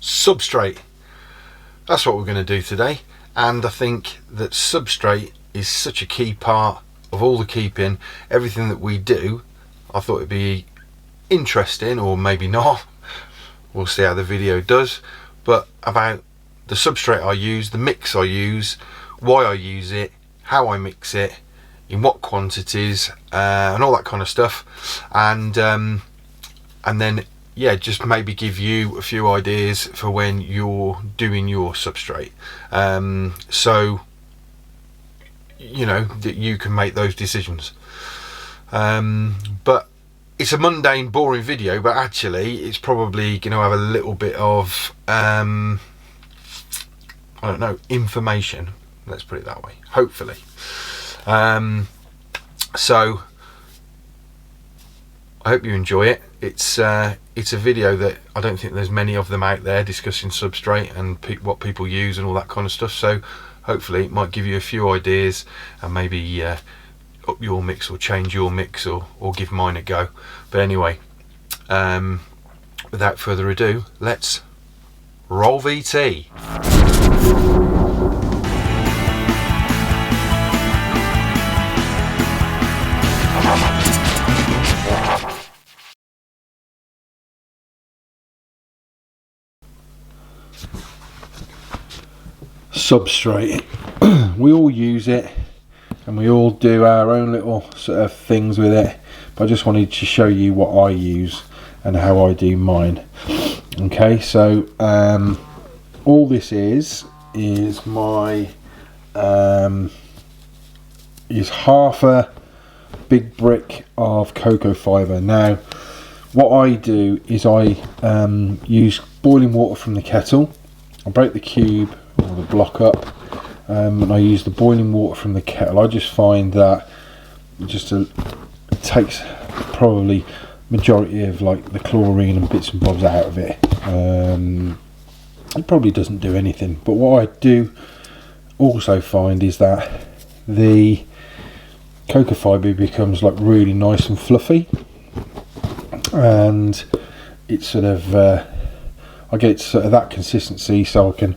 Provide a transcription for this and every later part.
substrate. That's what we're going to do today, and I think that substrate is such a key part of all the keeping, everything that we do. I thought it'd be interesting, or maybe not, we'll see how the video does, but about the substrate I use, the mix I use, why I use it, how I mix it, in what quantities, and all that kind of stuff, and then yeah, just maybe give you a few ideas for when you're doing your substrate, so you know that you can make those decisions. But it's a mundane, boring video, but actually it's probably going to have a little bit of I don't know, information, let's put it that way, hopefully. So I hope you enjoy it. It's a video that I don't think there's many of them out there discussing substrate and what people use and all that kind of stuff, so hopefully it might give you a few ideas and maybe up your mix or change your mix, or give mine a go. But anyway, without further ado, let's roll VT. Substrate. We all use it and we all do our own little sort of things with it, but I just wanted to show you what I use and how I do mine. Okay, so all this is my is half a big brick of cocoa fibre. Now what I do is I use boiling water from the kettle. I break the cube or the block up, and I use the boiling water from the kettle. I just find that it takes probably majority of like the chlorine and bits and bobs out of it. It probably doesn't do anything, but what I do also find is that the cocoa fibre becomes like really nice and fluffy, and it's sort of I get sort of that consistency, so I can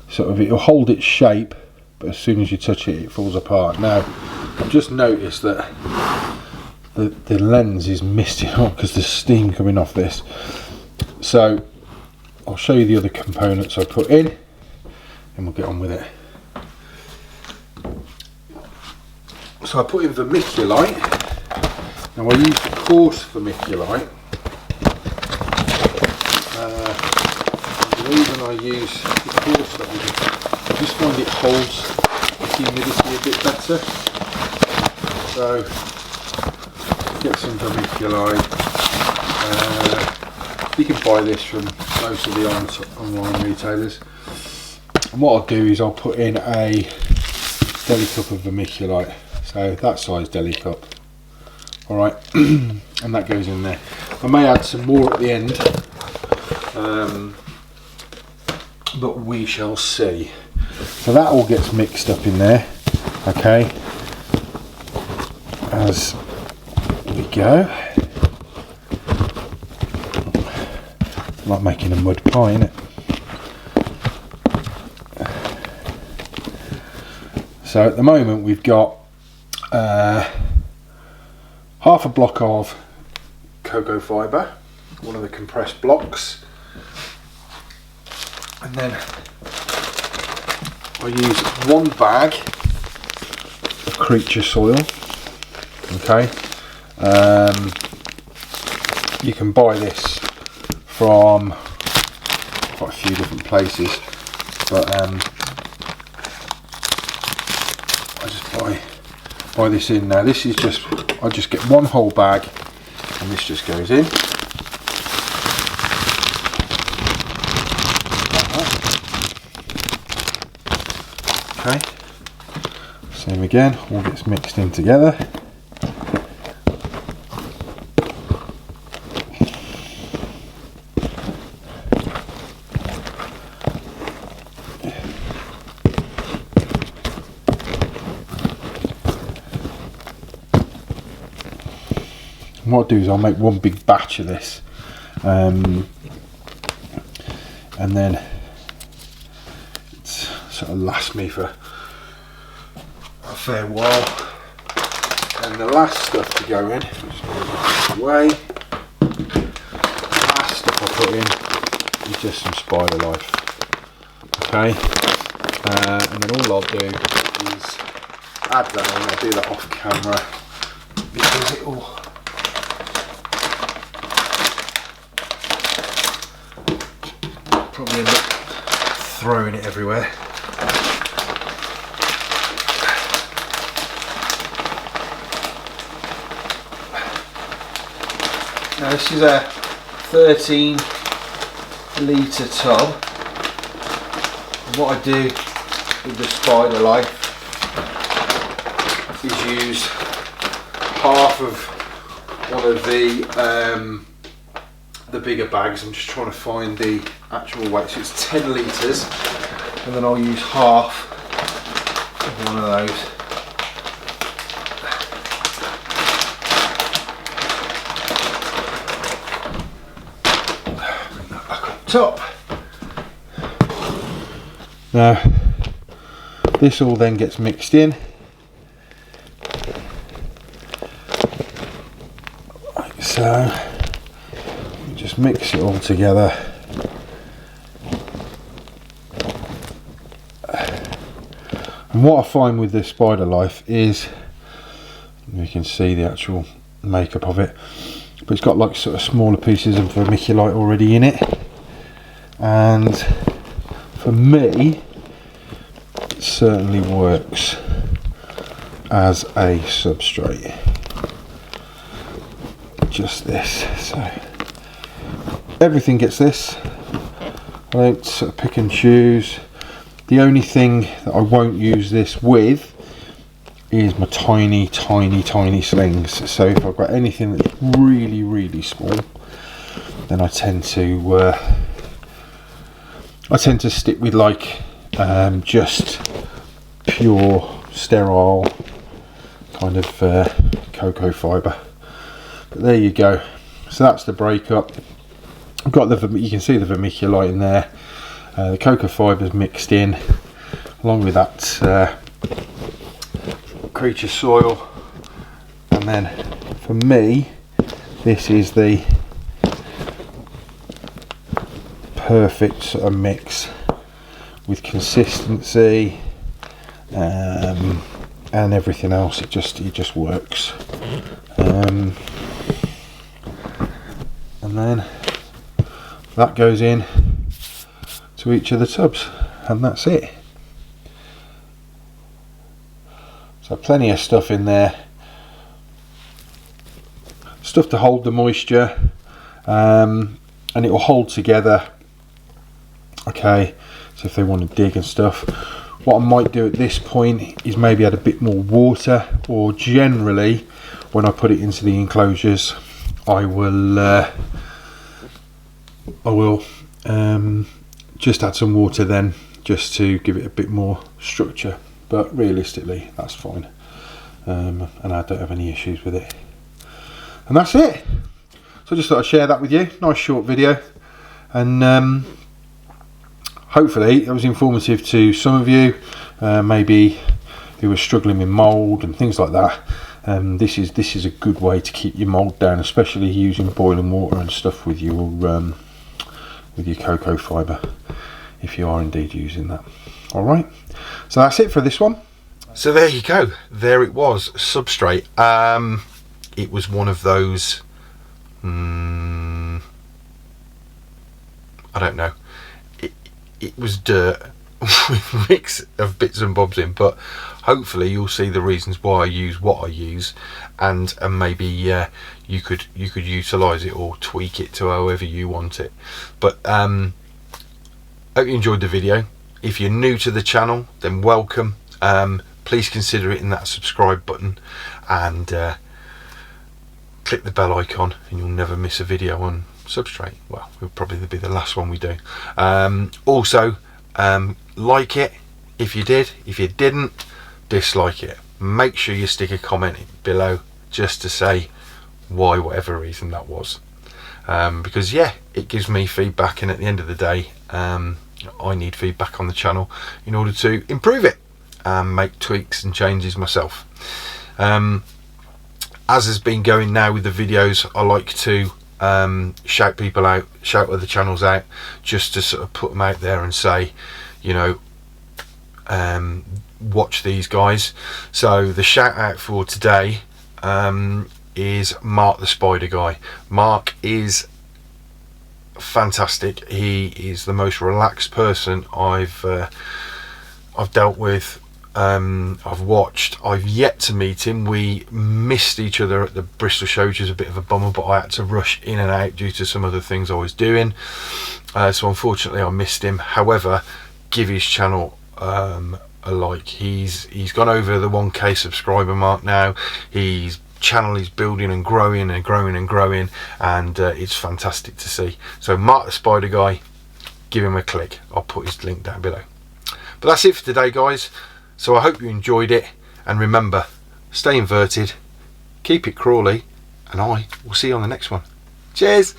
sort of, it'll hold its shape, but as soon as you touch it, it falls apart. Now I've just noticed that the lens is misting up because there's steam coming off this, so I'll show you the other components I put in and we'll get on with it. So I put in vermiculite. Now I use the coarse vermiculite. The reason I use the coarse stuff is I just find it holds the humidity a bit better. So get some vermiculite. You can buy this from most of the online retailers. And what I'll do is I'll put in a deli cup of vermiculite. So that size deli cup. Alright, and that goes in there. I may add some more at the end, but we shall see. So that all gets mixed up in there, okay, as we go. It's like making a mud pie, isn't it? So at the moment we've got half a block of cocoa fibre, one of the compressed blocks, and then I use one bag of creature soil. Okay, you can buy this from quite a few different places, but I just buy this in. Now this is just, I just get one whole bag and this just goes in. Okay, same again, all gets mixed in together. And what I'll do is I'll make one big batch of this. and then it's sort of lasts me for a fair while. And the last stuff to go in, just move this away. The last stuff I put in is just some Spider Life. Okay, and then all I'll do is add that in. I'll do that off camera because it will probably end up throwing it everywhere. Now this is a 13 litre tub, and what I do with the Spider Life is use half of one of the bigger bags. I'm just trying to find the actual weight, so it's 10 litres, and then I'll use half of one of those. Top. Now this all then gets mixed in, like so. You just mix it all together. And what I find with this Spider Life is, you can see the actual makeup of it, but it's got like sort of smaller pieces of vermiculite already in it. And for me, it certainly works as a substrate. Just this, so everything gets this. I don't sort of pick and choose. The only thing that I won't use this with is my tiny slings. So if I've got anything that's really small, then I tend to stick with like just pure sterile kind of cocoa fibre. But there you go. So that's the breakup. I've got you can see the vermiculite in there. The cocoa fibres mixed in, along with that creature soil, and then for me, this is the perfect sort of mix with consistency and everything else. It just works. And then that goes in to each of the tubs, and that's it. So plenty of stuff in there, stuff to hold the moisture, and it will hold together. Okay, so if they want to dig and stuff, what I might do at this point is maybe add a bit more water, or generally when I put it into the enclosures, I will just add some water then, just to give it a bit more structure. But realistically, that's fine, and I don't have any issues with it. And that's it. So I just thought I'd share that with you. Nice short video, and hopefully it was informative to some of you, maybe who are struggling with mould and things like that. This is a good way to keep your mould down, especially using boiling water and stuff with your cocoa fibre, if you are indeed using that. All right, so that's it for this one. So there you go. There it was, Substrate. It was one of those. I don't know. It was dirt with a mix of bits and bobs in, but hopefully you'll see the reasons why I use what I use, and maybe you could utilise it or tweak it to however you want it. But hope you enjoyed the video. If you're new to the channel, then welcome. Please consider hitting that subscribe button and click the bell icon, and you'll never miss a video on Substrate. Well, it'll probably be the last one we do. Also, like it if you did. If you didn't, dislike it. Make sure you stick a comment below just to say why, whatever reason that was. because yeah, it gives me feedback, and at the end of the day, I need feedback on the channel in order to improve it and make tweaks and changes myself. As has been going now with the videos, I like to shout people out, shout other channels out, just to sort of put them out there and say, you know, watch these guys. So the shout out for today is Mark the Spider Guy. Mark is fantastic. He is the most relaxed person I've dealt with. I've watched. I've yet to meet him. We missed each other at the Bristol show, which is a bit of a bummer, but I had to rush in and out due to some other things I was doing, so unfortunately I missed him. However, give his channel a like. He's gone over the 1k subscriber mark now. His channel is building and growing and growing and growing, and it's fantastic to see. So Mark the Spider Guy, give him a click. I'll put his link down below. But that's it for today, guys. So I hope you enjoyed it, and remember, stay inverted, keep it crawly, and I will see you on the next one. Cheers!